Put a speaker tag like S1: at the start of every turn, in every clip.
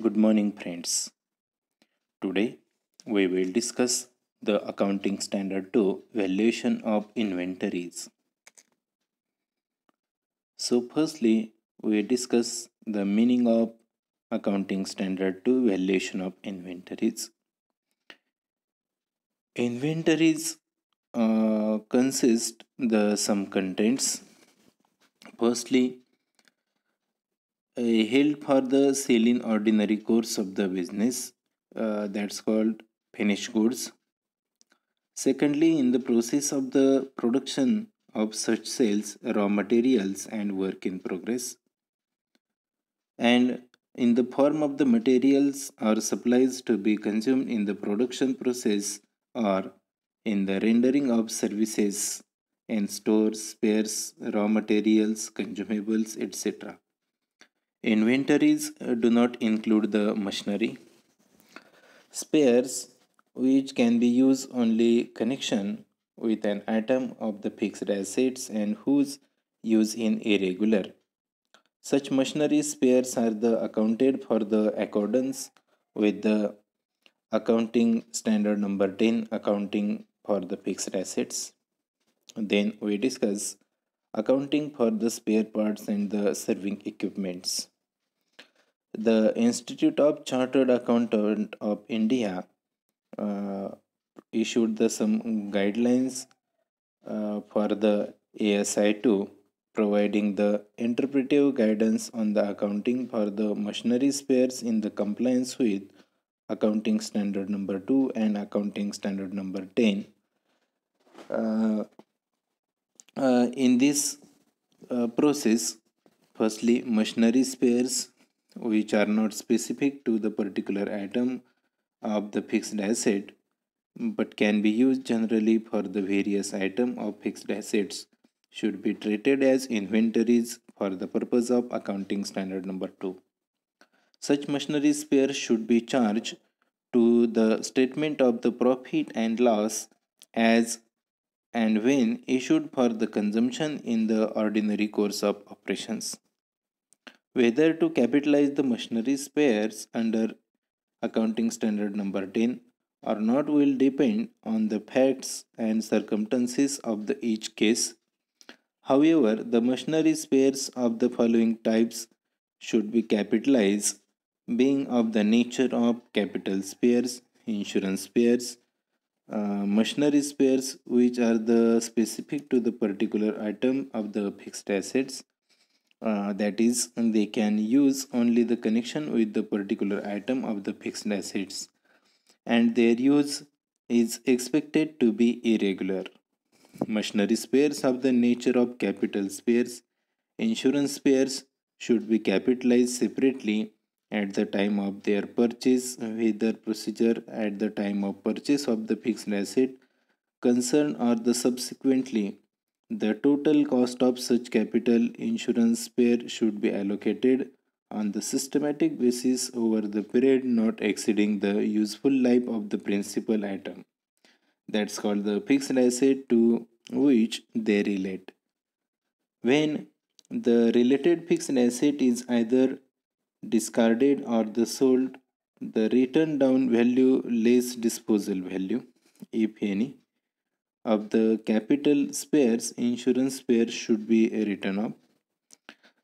S1: Good morning, friends. Today we will discuss the accounting standard 2 valuation of inventories. So, firstly, we discuss the meaning of accounting standard 2 valuation of inventories. Inventories consist the some contents. Firstly, held for the sale in ordinary course of the business, that's called finished goods. Secondly, in the process of the production of such sales, raw materials and work in progress, and in the form of the materials or supplies to be consumed in the production process or in the rendering of services in stores, spares, raw materials, consumables, etc. Inventories do not include the machinery, spares, which can be used only connection with an item of the fixed assets and whose use in irregular. Such machinery spares are the accounted for the accordance with the accounting standard number 10 accounting for the fixed assets. Then we discuss accounting for the spare parts and the serving equipments. The Institute of Chartered Accountant of India uh, issued the some guidelines for the ASI2, providing the interpretive guidance on the accounting for the machinery spares in the compliance with accounting standard number 2 and accounting standard number 10. Uh, in this process, firstly, machinery spares which are not specific to the particular item of the fixed asset but can be used generally for the various item of fixed assets should be treated as inventories for the purpose of accounting standard number 2. Such machinery spares should be charged to the statement of the profit and loss as and when issued for the consumption in the ordinary course of operations. Whether to capitalize the machinery spares under accounting standard number 10 or not will depend on the facts and circumstances of the each case. However, the machinery spares of the following types should be capitalized, being of the nature of capital spares, insurance spares, machinery spares which are the specific to the particular item of the fixed assets, that is they can use only the connection with the particular item of the fixed assets and their use is expected to be irregular. Machinery spares of the nature of capital spares, insurance spares should be capitalized separately at the time of their purchase, whether procedure at the time of purchase of the fixed asset concerned or the subsequently. The total cost of such capital insurance spare should be allocated on the systematic basis over the period not exceeding the useful life of the principal item. That's called the fixed asset to which they relate. When the related fixed asset is either discarded or the sold, the written down value less disposal value, if any, of the capital spares, insurance spares should be written off.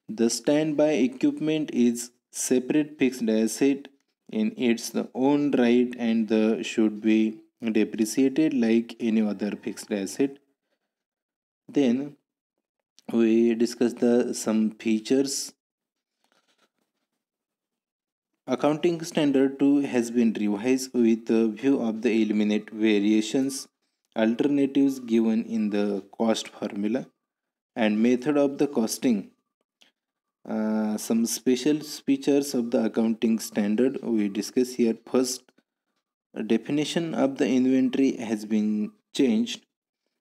S1: The standby equipment is separate fixed asset in its own right and the should be depreciated like any other fixed asset. Then we discuss the some features. Accounting standard 2 has been revised with the view of the eliminate variations, alternatives given in the cost formula and method of the costing. Some special features of the accounting standard we discuss here. First, a definition of the inventory has been changed.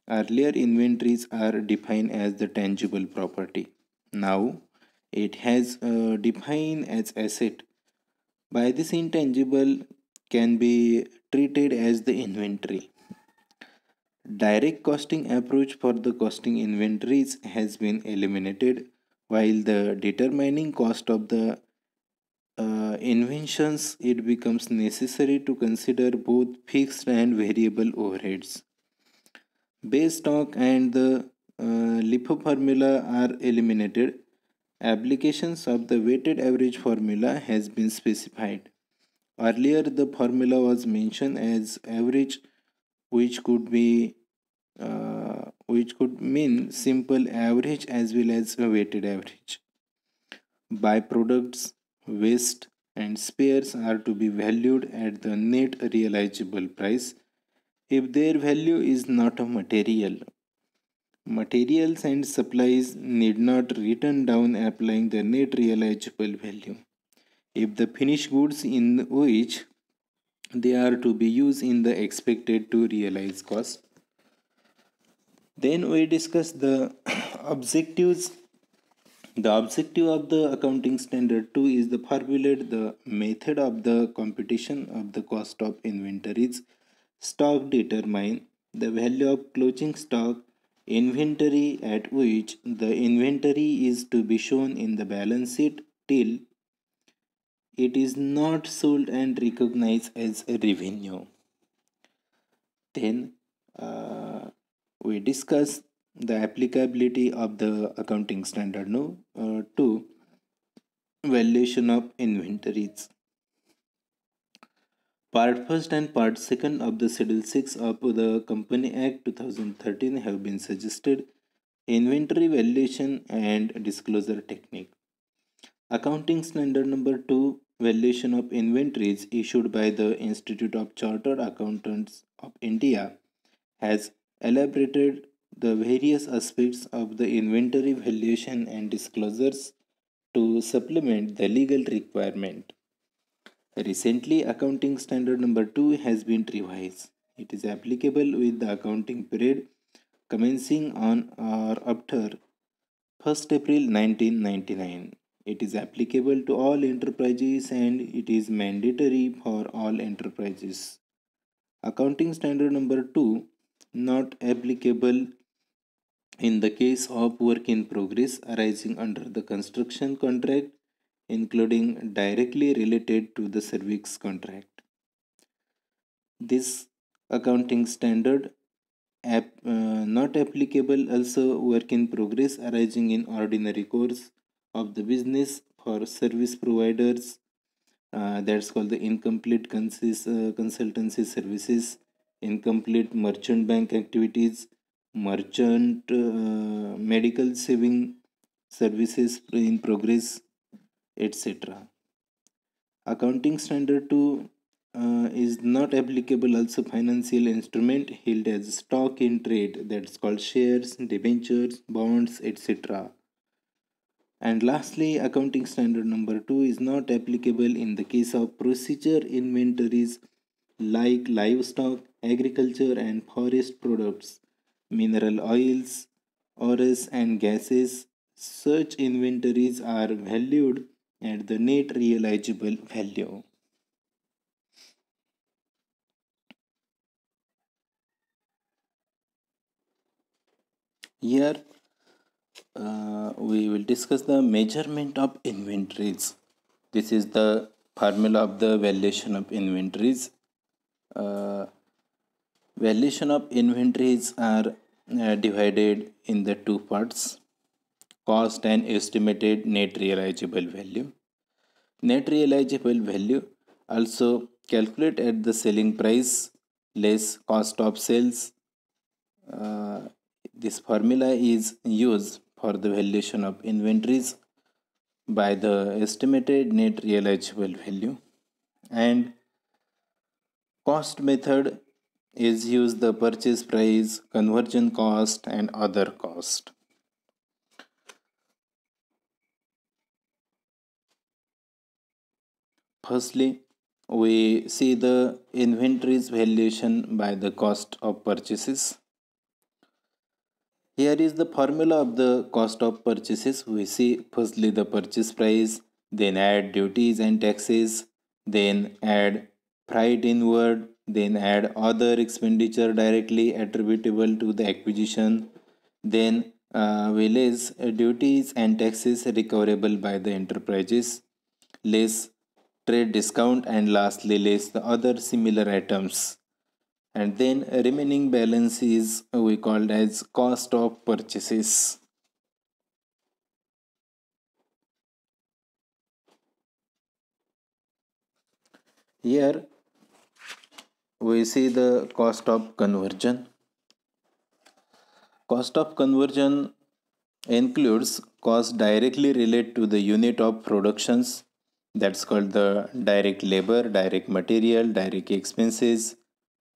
S1: Earlier, inventories are defined as the tangible property. Now, it has defined as asset. By this, intangible can be treated as the inventory. Direct costing approach for the costing inventories has been eliminated while the determining cost of the inventions, it becomes necessary to consider both fixed and variable overheads. Base stock and the LIFO formula are eliminated. Applications of the weighted average formula has been specified. Earlier, the formula was mentioned as average, which could be which could mean simple average as well as a weighted average. Byproducts, waste, and spares are to be valued at the net realizable price if their value is not a material. Materials and supplies need not written down applying the net realizable value. If the finished goods in which they are to be used in the expected to realize cost. Then we discuss the objectives. The objective of the accounting standard 2 is to formulate the method of the computation of the cost of inventories. Stock determine the value of closing stock inventory at which the inventory is to be shown in the balance sheet till it is not sold and recognized as a revenue. Then we discuss the applicability of the accounting standard no to valuation of inventories. Part 1st and Part 2nd of the Schedule 6 of the Company Act 2013 have been suggested inventory valuation and disclosure technique. Accounting Standard Number 2 Valuation of Inventories issued by the Institute of Chartered Accountants of India has elaborated the various aspects of the inventory valuation and disclosures to supplement the legal requirement. Recently, Accounting Standard Number 2 has been revised. It is applicable with the accounting period commencing on or after 1st April 1999. It is applicable to all enterprises and it is mandatory for all enterprises. Accounting Standard Number 2 not applicable in the case of work in progress arising under the construction contract, including directly related to the service contract. This accounting standard not applicable also work in progress arising in ordinary course of the business for service providers, that's called the incomplete consultancy services, incomplete merchant bank activities, merchant medical saving services in progress, etc. Accounting standard 2 is not applicable also financial instrument held as stock in trade, that's called shares, debentures, bonds, etc. And lastly, accounting standard number 2 is not applicable in the case of procedure inventories like livestock, agriculture and forest products, mineral oils, ores and gases. Such inventories are valued at the net realizable value. Here we will discuss the measurement of inventories. This is the formula of the valuation of inventories. Uh, Valuation of inventories are divided in the two parts: cost and estimated net realizable value. Net realizable value also calculate at the selling price less cost of sales. Uh, this formula is used for the valuation of inventories by the estimated net realizable value, and cost method is used the purchase price, conversion cost and other cost. Firstly, we see the inventories valuation by the cost of purchases. Here is the formula of the cost of purchases. We see firstly the purchase price, then add duties and taxes, then add freight inward, then add other expenditure directly attributable to the acquisition, then we less duties and taxes recoverable by the enterprises, less trade discount, and lastly less the other similar items. And then remaining balance is we called as cost of purchases. Here we see the cost of conversion. Cost of conversion includes cost directly related to the unit of productions, that's called the direct labor, direct material, direct expenses,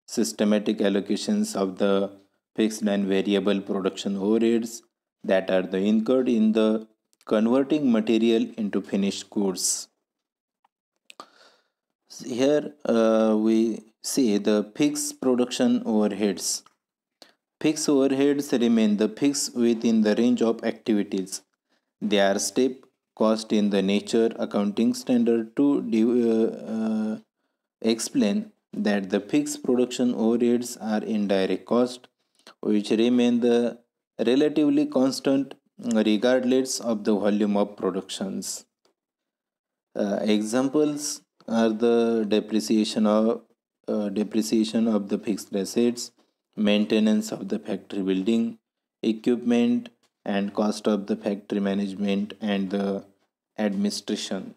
S1: systematic allocations of the fixed and variable production overheads that are the incurred in the converting material into finished goods. Here we see the fixed production overheads. Fixed overheads remain the fixed within the range of activities. They are step cost in the nature accounting standard to explain that the fixed production overheads are indirect cost which remain the relatively constant regardless of the volume of productions. Examples are the depreciation of the fixed assets, maintenance of the factory building, equipment, and cost of the factory management and the administration.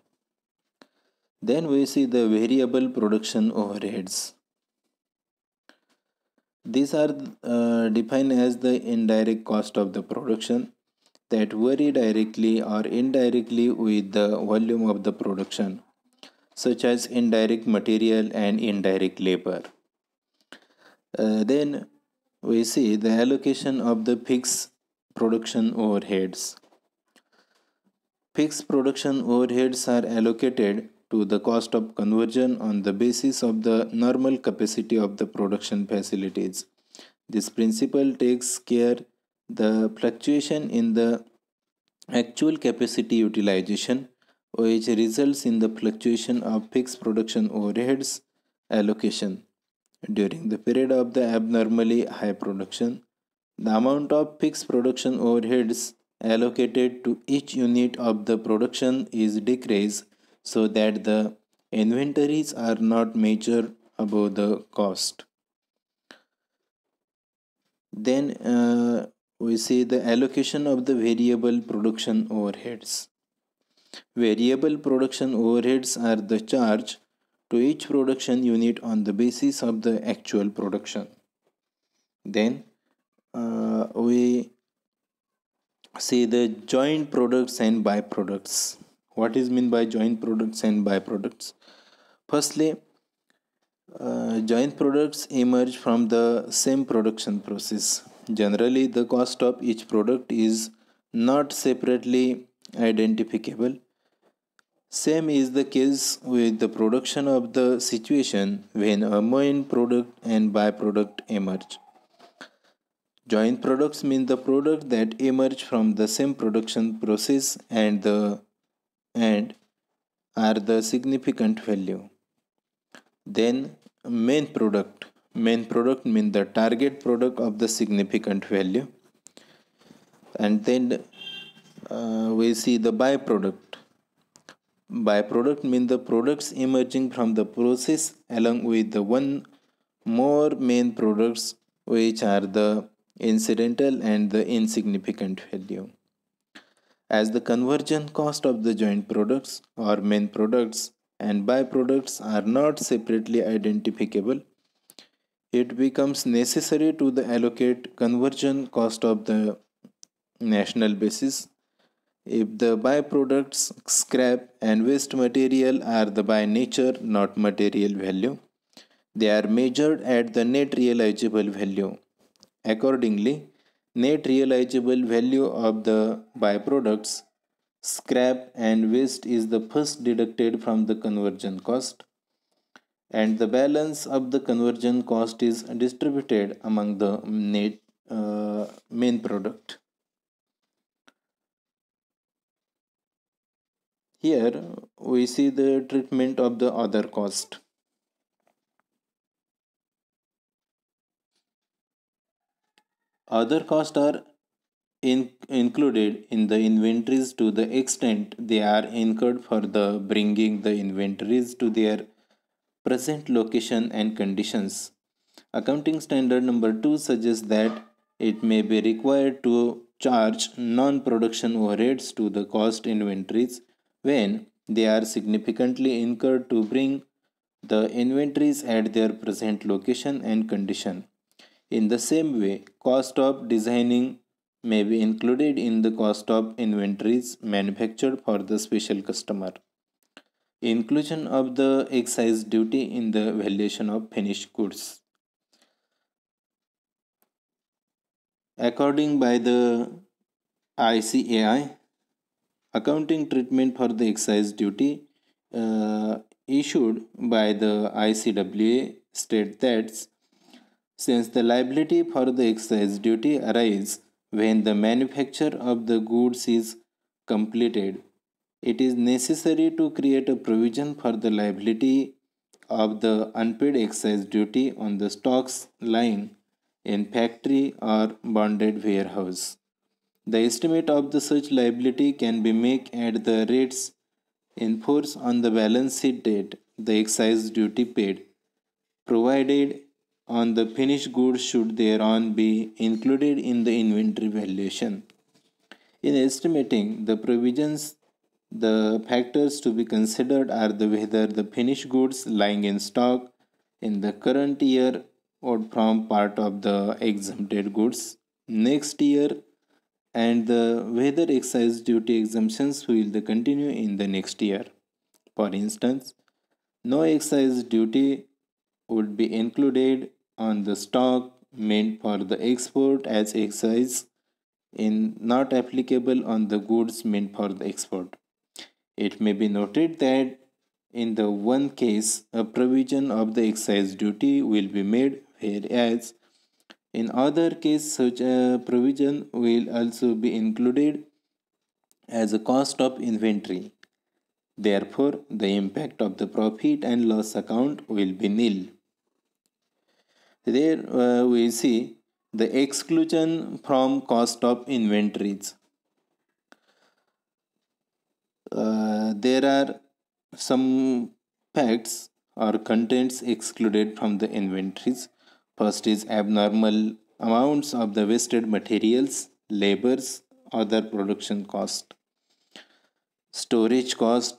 S1: Then we see the variable production overheads. These are defined as the indirect cost of the production that vary directly or indirectly with the volume of the production, such as indirect material and indirect labor. Then we see the allocation of the fixed production overheads. Fixed production overheads are allocated to the cost of conversion on the basis of the normal capacity of the production facilities. This principle takes care the fluctuation in the actual capacity utilization which results in the fluctuation of fixed production overheads allocation. During the period of the abnormally high production, the amount of fixed production overheads allocated to each unit of the production is decreased so that the inventories are not measured above the cost. Then we see the allocation of the variable production overheads. Variable production overheads are the charge to each production unit on the basis of the actual production. Then we see the joint products and byproducts. What is meant by joint products and byproducts? Firstly, joint products emerge from the same production process. Generally, the cost of each product is not separately identifiable. Same is the case with the production of the situation when a main product and byproduct emerge. Joint products mean the product that emerge from the same production process and are the significant value. Then main product. Main product mean the target product of the significant value. And then we see the byproduct. Byproduct mean the products emerging from the process along with the one more main products which are the incidental and the insignificant value. As the conversion cost of the joint products or main products and byproducts are not separately identifiable, it becomes necessary to the allocate conversion cost of the national basis. If the byproducts, scrap and waste material are the by nature not material value, they are measured at the net realizable value. Accordingly, net realizable value of the byproducts, scrap and waste is the first deducted from the conversion cost, and the balance of the conversion cost is distributed among the main product. Here we see the treatment of the other cost. Other costs are included in the inventories to the extent they are incurred for the bringing the inventories to their present location and conditions. Accounting standard number 2 suggests that it may be required to charge non-production overheads to the cost inventories when they are significantly incurred to bring the inventories at their present location and condition. In the same way, cost of designing may be included in the cost of inventories manufactured for the special customer. Inclusion of the excise duty in the valuation of finished goods. According by the ICAI, accounting treatment for the excise duty issued by the ICWA state that since the liability for the excise duty arises when the manufacture of the goods is completed, it is necessary to create a provision for the liability of the unpaid excise duty on the stocks lying in factory or bonded warehouse. The estimate of the such liability can be made at the rates in force on the balance sheet date the excise duty paid, provided on the finished goods should thereon be included in the inventory valuation. In estimating the provisions, the factors to be considered are the whether the finished goods lying in stock in the current year would form part of the exempted goods next year and the whether excise duty exemptions will continue in the next year. For instance, no excise duty would be included on the stock meant for the export as excise in not applicable on the goods meant for the export. It may be noted that in the one case a provision of the excise duty will be made, whereas in other case such a provision will also be included as a cost of inventory. Therefore, the impact of the profit and loss account will be nil. There we see the exclusion from cost of inventories. There are some facts or contents excluded from the inventories. First is abnormal amounts of the wasted materials, labors, other production cost, storage cost,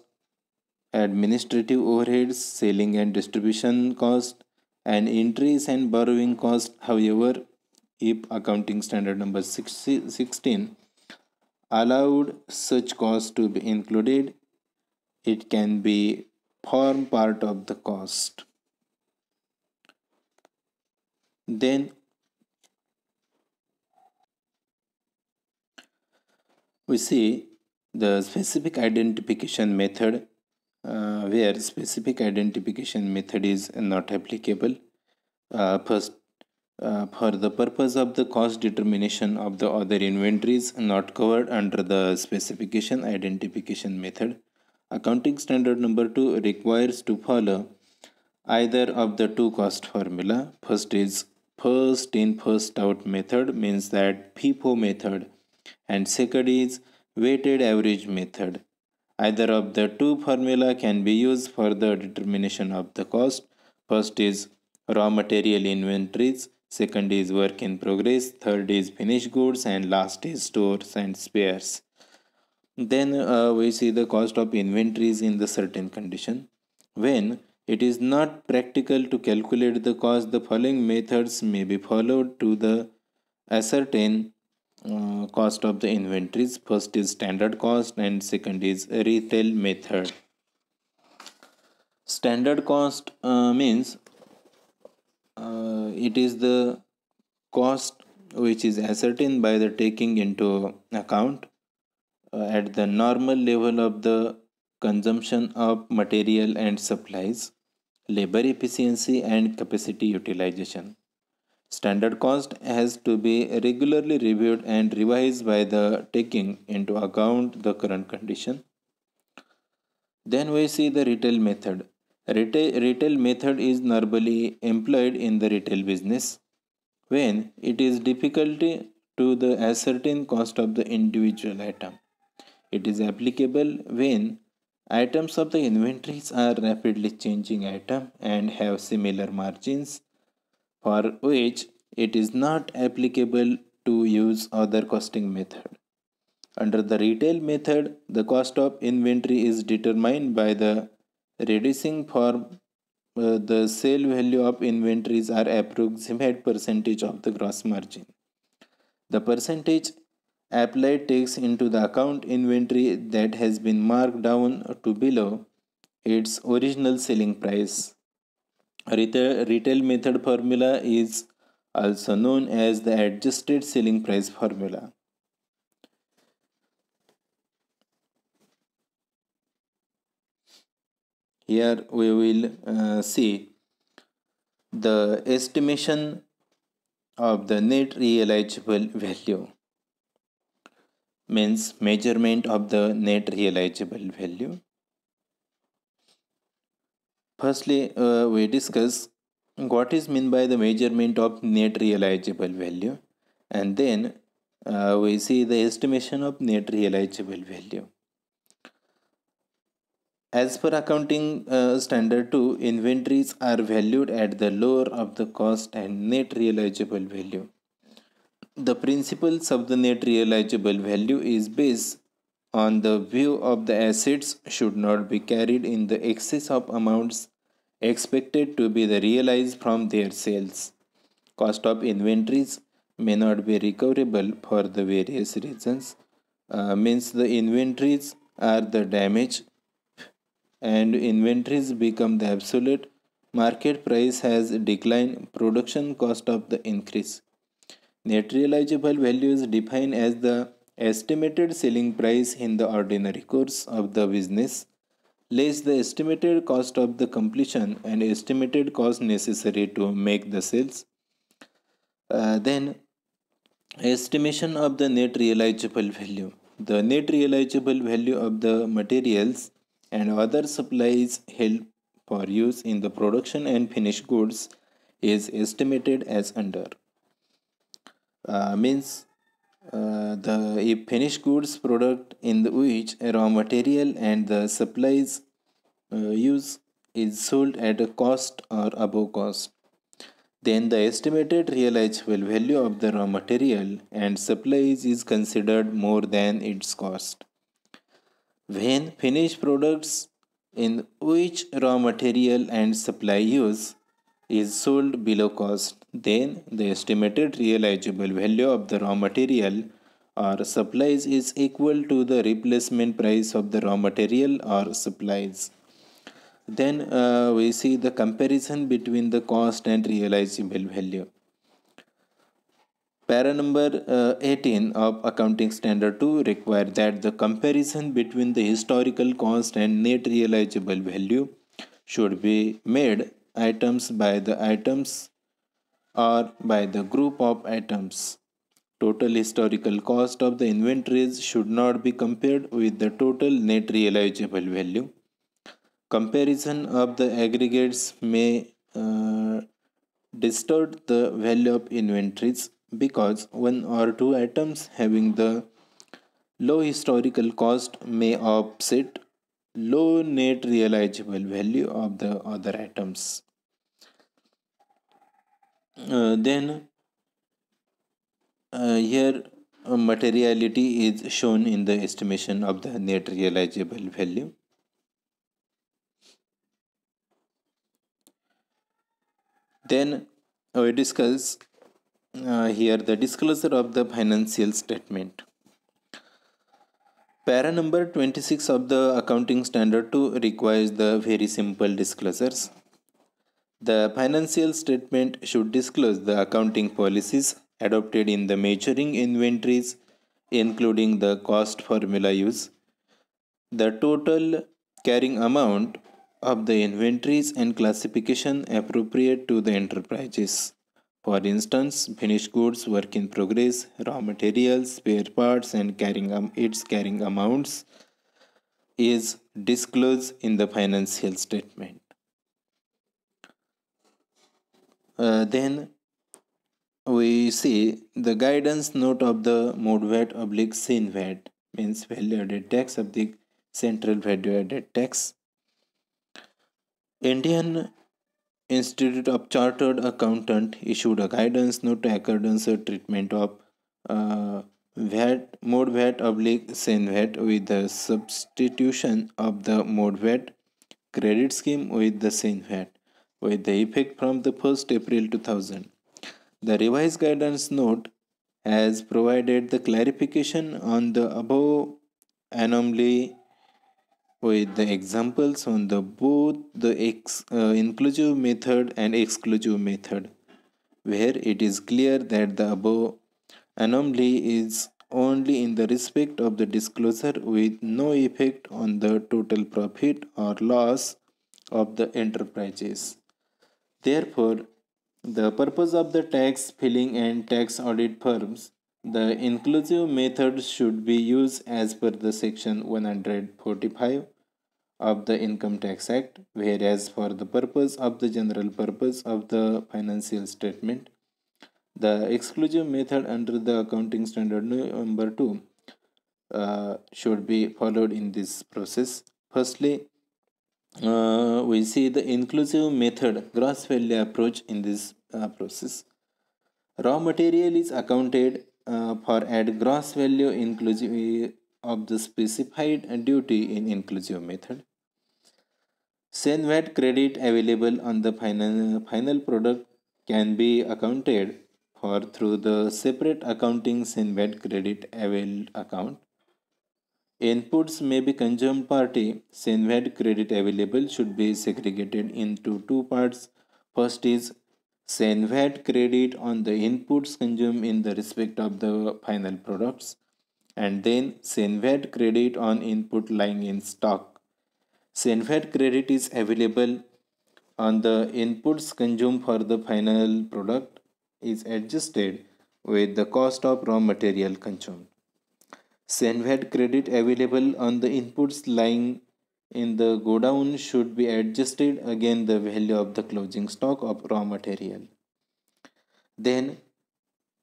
S1: administrative overheads, selling and distribution cost, and entries and borrowing cost. However, if accounting standard number 16 allowed such cost to be included, it can be form part of the cost. Then we see the specific identification method where specific identification method is not applicable. First, for the purpose of the cost determination of the other inventories not covered under the specification identification method, accounting standard number 2 requires to follow either of the two cost formula. First is first in first out method, means that FIFO method, and second is weighted average method. Either of the two formula can be used for the determination of the cost. First is raw material inventories, second is work in progress, third is finished goods, and last is stores and spares. Then we see the cost of inventories in the certain condition. When it is not practical to calculate the cost, the following methods may be followed to the ascertain cost of the inventories. First is standard cost and second is retail method. Standard cost means it is the cost which is ascertained by the taking into account at the normal level of the consumption of material and supplies, labor efficiency and capacity utilization. Standard cost has to be regularly reviewed and revised by the taking into account the current condition. Then we see the retail method. Retail method is normally employed in the retail business when it is difficult to the ascertained cost of the individual item. It is applicable when items of the inventories are rapidly changing item and have similar margins, for which it is not applicable to use other costing method. Under the retail method, the cost of inventory is determined by the reducing form. The sale value of inventories are approximate percentage of the gross margin. The percentage applied takes into the account inventory that has been marked down to below its original selling price. Retail method formula is also known as the adjusted selling price formula. Here we will see the estimation of the net realizable value, means measurement of the net realizable value. Firstly, we discuss what is meant by the measurement of net realizable value, and then we see the estimation of net realizable value. As per accounting standard 2, inventories are valued at the lower of the cost and net realizable value. The principles of the net realizable value is based on the view of the assets should not be carried in the excess of amounts expected to be the realized from their sales. Cost of inventories may not be recoverable for the various reasons. Means the inventories are the damage and inventories become the absolute. Market price has declined, production cost of the increase. Net realizable value is defined as the estimated selling price in the ordinary course of the business less the estimated cost of the completion and estimated cost necessary to make the sales. Then estimation of the net realizable value. The net realizable value of the materials and other supplies held for use in the production and finished goods is estimated as under. Means the if finished goods product in which raw material and the supplies use is sold at a cost or above cost, then the estimated realizable value of the raw material and supplies is considered more than its cost. When finished products in which raw material and supply use is sold below cost, then the estimated realizable value of the raw material or supplies is equal to the replacement price of the raw material or supplies. Then we see the comparison between the cost and realizable value. Para number 18 of Accounting Standard 2 require that the comparison between the historical cost and net realizable value should be made items by the items or by the group of items. Total historical cost of the inventories should not be compared with the total net realizable value. Comparison of the aggregates may distort the value of inventories because one or two items having the low historical cost may offset low net realizable value of the other items. Then here materiality is shown in the estimation of the net realizable value. Then we discuss here the disclosure of the financial statement. Para number 26 of the Accounting Standard 2 requires the very simple disclosures. The financial statement should disclose the accounting policies adopted in the measuring inventories, including the cost formula use, the total carrying amount of the inventories and classification appropriate to the enterprises. For instance, finished goods, work in progress, raw materials, spare parts, and its carrying amounts is disclosed in the financial statement. Then we see the guidance note of the mode VAT oblique sin VAT means value added tax of the central value added tax. Indian Institute of Chartered Accountant issued a guidance note to accordance or treatment of VAT mode VAT oblique sin VAT with the substitution of the mode VAT credit scheme with the sin VAT with the effect from the 1st April 2000. The revised guidance note has provided the clarification on the above anomaly with the examples on the both the inclusive method and exclusive method, where it is clear that the above anomaly is only in the respect of the disclosure with no effect on the total profit or loss of the enterprises. Therefore, the purpose of the tax filing and tax audit firms, the inclusive method should be used as per the section 145 of the Income Tax Act, whereas for the purpose of the general purpose of the financial statement, the exclusive method under the accounting standard number 2 should be followed in this process. Firstly, we see the inclusive method gross value approach in this process. Raw material is accounted for at gross value inclusive of the specified duty in inclusive method. SENVAT credit available on the final product can be accounted for through the separate accounting SENVAT credit availed account. Inputs may be consumed party. SENVAT credit available should be segregated into two parts. First is SENVAT credit on the inputs consumed in the respect of the final products, and then SENVAT credit on input lying in stock. SENVAT credit is available on the inputs consumed for the final product is adjusted with the cost of raw material consumed. SENVAT credit available on the inputs lying in the godown should be adjusted against the value of the closing stock of raw material. Then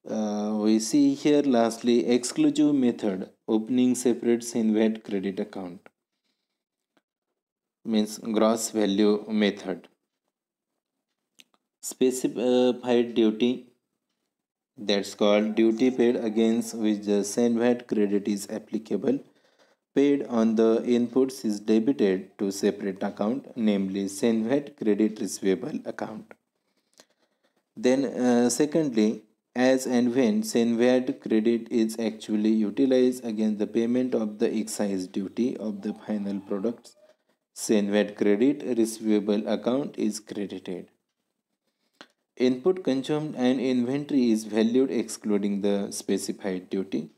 S1: we see here lastly exclusive method opening separate SENVAT credit account means gross value method. Specified duty, that's called duty paid against which the SENVAT credit is applicable, paid on the inputs is debited to separate account, namely SENVAT credit receivable account. Then secondly, as and when SENVAT credit is actually utilized against the payment of the excise duty of the final products, SENVAT credit receivable account is credited. Input consumed and inventory is valued excluding the specified duty.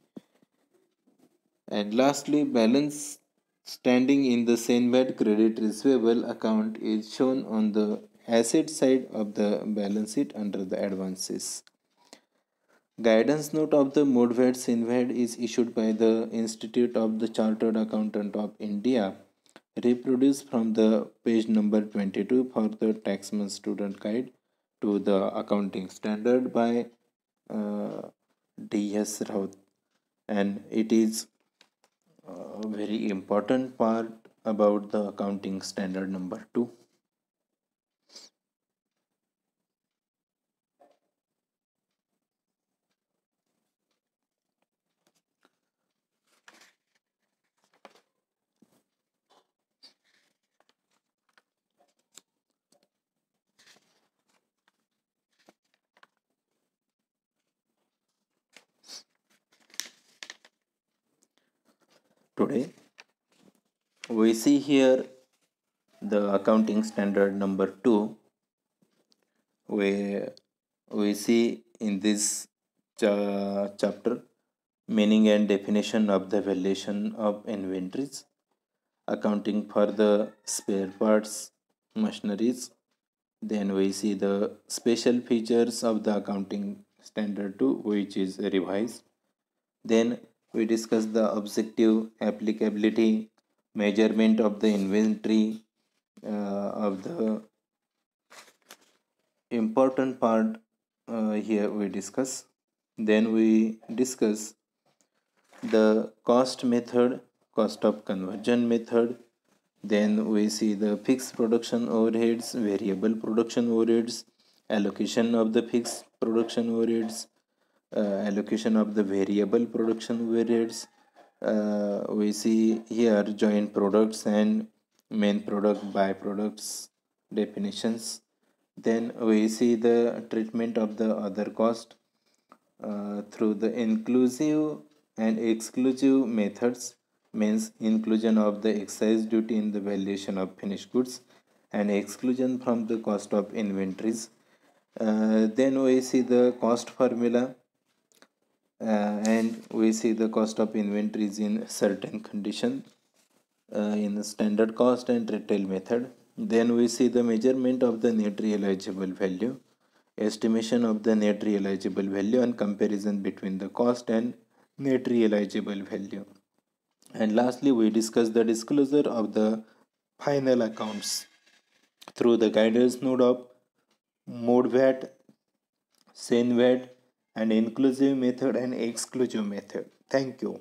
S1: And lastly, balance standing in the SENVAT credit receivable account is shown on the asset side of the balance sheet under the advances. Guidance note of the MODVAT SENVAT is issued by the Institute of the Chartered Accountant of India, reproduced from the page number 22 for the Taxman Student Guide to the Accounting Standard by D.S. Raut, and it is a very important part about the Accounting Standard number 2. Today we see here the Accounting Standard number 2, where we see in this chapter meaning and definition of the valuation of inventories, accounting for the spare parts, machineries. Then we see the special features of the Accounting Standard 2, which is revised. Then we discuss the objective, applicability, measurement of the inventory, of the important part here we discuss. Then we discuss the cost method, cost of conversion method. Then we see the fixed production overheads, variable production overheads, allocation of the fixed production overheads, allocation of the variable production overheads. We see here joint products and main product byproducts definitions. Then we see the treatment of the other cost through the inclusive and exclusive methods, means inclusion of the excise duty in the valuation of finished goods and exclusion from the cost of inventories. Then we see the cost formula, and we see the cost of inventories in certain condition in the standard cost and retail method. Then we see the measurement of the net realizable value, estimation of the net realizable value, and comparison between the cost and net realizable value. And lastly, we discuss the disclosure of the final accounts through the guidance node of mode VAT, sen VAT, and inclusive method and exclusive method. Thank you.